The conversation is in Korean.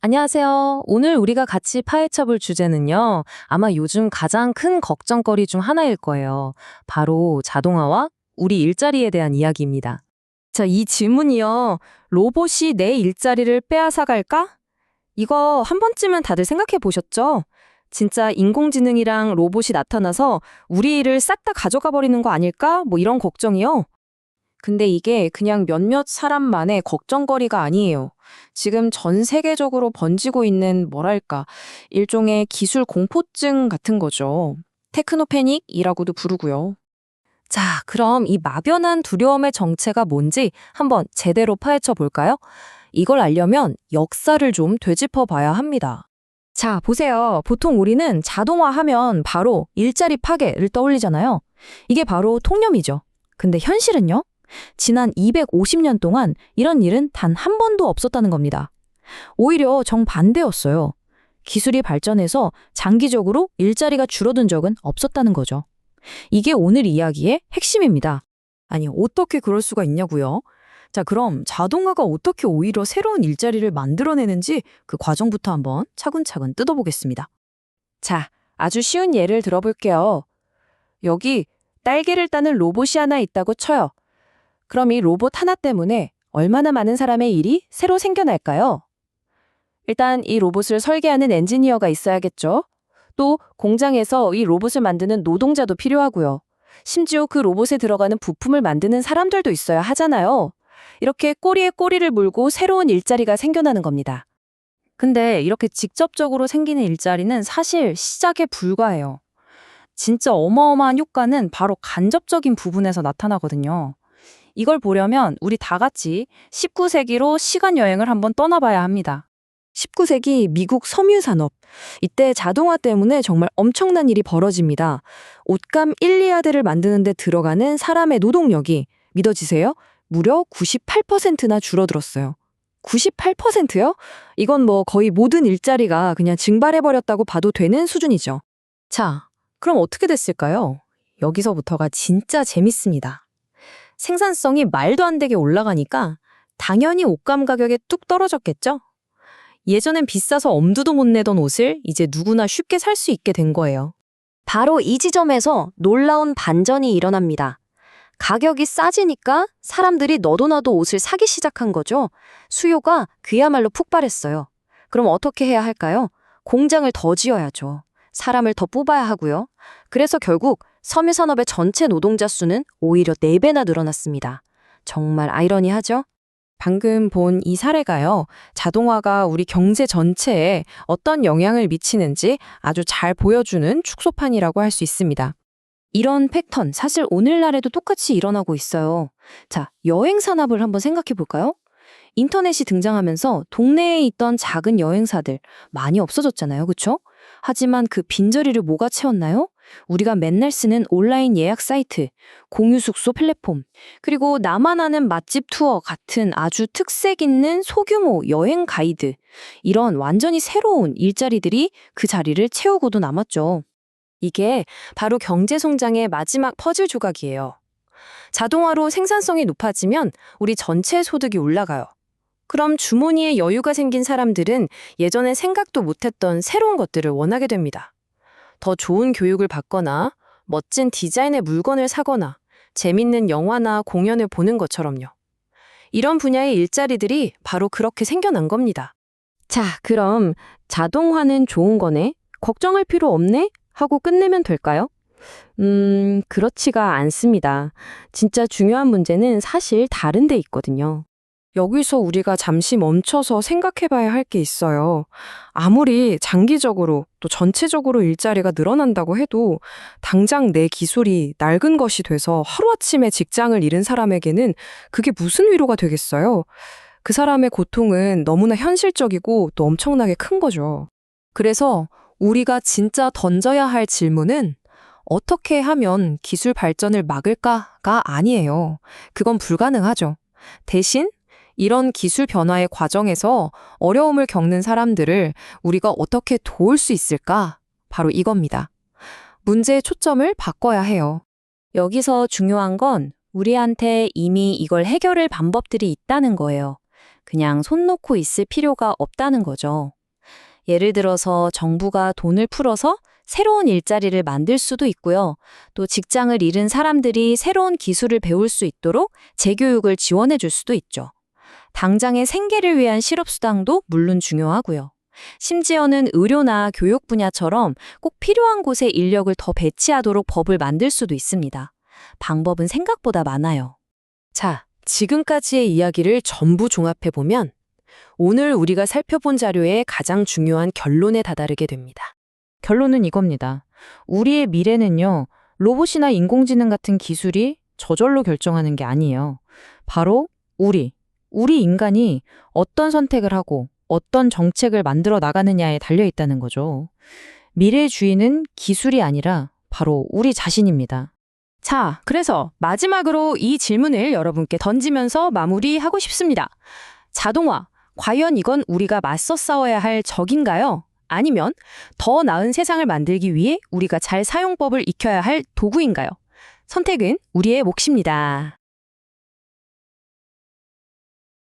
안녕하세요. 오늘 우리가 같이 파헤쳐 볼 주제는요. 아마 요즘 가장 큰 걱정거리 중 하나일 거예요. 바로 자동화와 우리 일자리에 대한 이야기입니다. 자, 이 질문이요. 로봇이 내 일자리를 빼앗아 갈까? 이거 한 번쯤은 다들 생각해 보셨죠? 진짜 인공지능이랑 로봇이 나타나서 우리 일을 싹 다 가져가 버리는 거 아닐까? 뭐 이런 걱정이요. 근데 이게 그냥 몇몇 사람만의 걱정거리가 아니에요. 지금 전 세계적으로 번지고 있는 뭐랄까, 일종의 기술 공포증 같은 거죠. 테크노패닉이라고도 부르고요. 자, 그럼 이 막연한 두려움의 정체가 뭔지 한번 제대로 파헤쳐 볼까요? 이걸 알려면 역사를 좀 되짚어 봐야 합니다. 자, 보세요. 보통 우리는 자동화하면 바로 일자리 파괴를 떠올리잖아요. 이게 바로 통념이죠. 근데 현실은요? 지난 250년 동안 이런 일은 단 한 번도 없었다는 겁니다. 오히려 정반대였어요. 기술이 발전해서 장기적으로 일자리가 줄어든 적은 없었다는 거죠. 이게 오늘 이야기의 핵심입니다. 아니, 어떻게 그럴 수가 있냐고요? 자, 그럼 자동화가 어떻게 오히려 새로운 일자리를 만들어내는지 그 과정부터 한번 차근차근 뜯어보겠습니다. 자, 아주 쉬운 예를 들어볼게요. 여기 딸기를 따는 로봇이 하나 있다고 쳐요. 그럼 이 로봇 하나 때문에 얼마나 많은 사람의 일이 새로 생겨날까요? 일단 이 로봇을 설계하는 엔지니어가 있어야겠죠. 또 공장에서 이 로봇을 만드는 노동자도 필요하고요. 심지어 그 로봇에 들어가는 부품을 만드는 사람들도 있어야 하잖아요. 이렇게 꼬리에 꼬리를 물고 새로운 일자리가 생겨나는 겁니다. 근데 이렇게 직접적으로 생기는 일자리는 사실 시작에 불과해요. 진짜 어마어마한 효과는 바로 간접적인 부분에서 나타나거든요. 이걸 보려면 우리 다 같이 19세기로 시간 여행을 한번 떠나봐야 합니다. 19세기 미국 섬유산업. 이때 자동화 때문에 정말 엄청난 일이 벌어집니다. 옷감 1, 2야드를 만드는 데 들어가는 사람의 노동력이 믿어지세요? 무려 98%나 줄어들었어요. 98%요? 이건 뭐 거의 모든 일자리가 그냥 증발해버렸다고 봐도 되는 수준이죠. 자, 그럼 어떻게 됐을까요? 여기서부터가 진짜 재밌습니다. 생산성이 말도 안 되게 올라가니까 당연히 옷감 가격이 뚝 떨어졌겠죠? 예전엔 비싸서 엄두도 못 내던 옷을 이제 누구나 쉽게 살 수 있게 된 거예요. 바로 이 지점에서 놀라운 반전이 일어납니다. 가격이 싸지니까 사람들이 너도 나도 옷을 사기 시작한 거죠. 수요가 그야말로 폭발했어요. 그럼 어떻게 해야 할까요? 공장을 더 지어야죠. 사람을 더 뽑아야 하고요. 그래서 결국 섬유산업의 전체 노동자 수는 오히려 4배나 늘어났습니다. 정말 아이러니하죠? 방금 본 이 사례가요, 자동화가 우리 경제 전체에 어떤 영향을 미치는지 아주 잘 보여주는 축소판이라고 할 수 있습니다. 이런 패턴 사실 오늘날에도 똑같이 일어나고 있어요. 자, 여행 산업을 한번 생각해 볼까요? 인터넷이 등장하면서 동네에 있던 작은 여행사들 많이 없어졌잖아요. 그쵸? 하지만 그 빈자리를 뭐가 채웠나요? 우리가 맨날 쓰는 온라인 예약 사이트, 공유 숙소 플랫폼, 그리고 나만 아는 맛집 투어 같은 아주 특색 있는 소규모 여행 가이드. 이런 완전히 새로운 일자리들이 그 자리를 채우고도 남았죠. 이게 바로 경제 성장의 마지막 퍼즐 조각이에요. 자동화로 생산성이 높아지면 우리 전체 소득이 올라가요. 그럼 주머니에 여유가 생긴 사람들은 예전에 생각도 못했던 새로운 것들을 원하게 됩니다. 더 좋은 교육을 받거나 멋진 디자인의 물건을 사거나 재밌는 영화나 공연을 보는 것처럼요. 이런 분야의 일자리들이 바로 그렇게 생겨난 겁니다. 자, 그럼 자동화는 좋은 거네? 걱정할 필요 없네? 하고 끝내면 될까요? 그렇지가 않습니다. 진짜 중요한 문제는 사실 다른 데 있거든요. 여기서 우리가 잠시 멈춰서 생각해 봐야 할 게 있어요. 아무리 장기적으로 또 전체적으로 일자리가 늘어난다고 해도 당장 내 기술이 낡은 것이 돼서 하루아침에 직장을 잃은 사람에게는 그게 무슨 위로가 되겠어요? 그 사람의 고통은 너무나 현실적이고 또 엄청나게 큰 거죠. 그래서 우리가 진짜 던져야 할 질문은 어떻게 하면 기술 발전을 막을까가 아니에요. 그건 불가능하죠. 대신 이런 기술 변화의 과정에서 어려움을 겪는 사람들을 우리가 어떻게 도울 수 있을까? 바로 이겁니다. 문제의 초점을 바꿔야 해요. 여기서 중요한 건 우리한테 이미 이걸 해결할 방법들이 있다는 거예요. 그냥 손 놓고 있을 필요가 없다는 거죠. 예를 들어서 정부가 돈을 풀어서 새로운 일자리를 만들 수도 있고요. 또 직장을 잃은 사람들이 새로운 기술을 배울 수 있도록 재교육을 지원해 줄 수도 있죠. 당장의 생계를 위한 실업수당도 물론 중요하고요. 심지어는 의료나 교육 분야처럼 꼭 필요한 곳에 인력을 더 배치하도록 법을 만들 수도 있습니다. 방법은 생각보다 많아요. 자, 지금까지의 이야기를 전부 종합해보면 오늘 우리가 살펴본 자료의 가장 중요한 결론에 다다르게 됩니다. 결론은 이겁니다. 우리의 미래는요, 로봇이나 인공지능 같은 기술이 저절로 결정하는 게 아니에요. 바로 우리 인간이 어떤 선택을 하고 어떤 정책을 만들어 나가느냐에 달려 있다는 거죠. 미래의 주인은 기술이 아니라 바로 우리 자신입니다. 자, 그래서 마지막으로 이 질문을 여러분께 던지면서 마무리하고 싶습니다. 자동화, 과연 이건 우리가 맞서 싸워야 할 적인가요? 아니면 더 나은 세상을 만들기 위해 우리가 잘 사용법을 익혀야 할 도구인가요? 선택은 우리의 몫입니다.